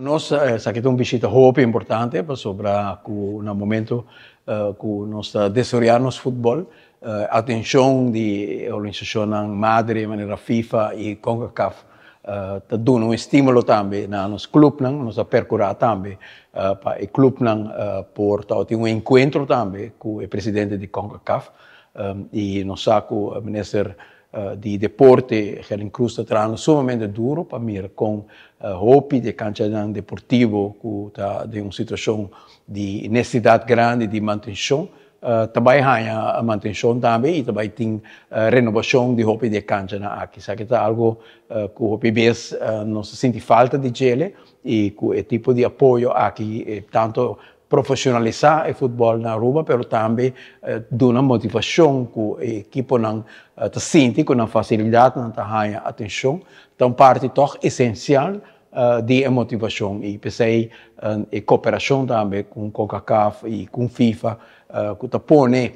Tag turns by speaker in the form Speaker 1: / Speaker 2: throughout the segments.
Speaker 1: Nós, aqui é uma visita muito importante sobre o momento que nós desarrollamos futebol. Atenção da organização madre, de maneira FIFA e CONCACAF, está dando um estímulo também na nosso clube, nós percorremos também para o clube por ter um encontro também com o presidente de CONCACAF e nós sabemos que o ministro de deporte, Helen Cruz, está trabalhando sumamente duro para mim com hopi de cancha deportivo que está em uma situação de necessidade grande de manutenção. Também há a manutenção também e também tem renovação de hopi de cancha aqui. Isso é algo que o hopi vez não se sente falta de gele e que o tipo de apoio aqui tanto profissionalizar o futebol na Aruba, mas também dar uma motivação que o equipe não sente, com uma facilidade, não tem atenção. Então, parte toch essencial de motivação. E pensei em cooperação também com CONCACAF e com FIFA, que está pondo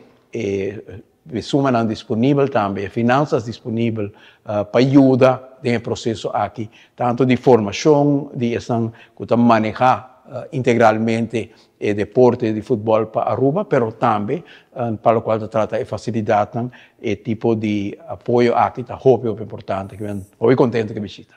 Speaker 1: pessoas disponíveis também, finanças disponíveis para ajudar no processo aqui, tanto de formação, de que manejar integralmente o deporte de futebol para Aruba, mas também para o qual se trata de facilitar o tipo de apoio aqui, que é muito importante, que eu estou muito contente que visita.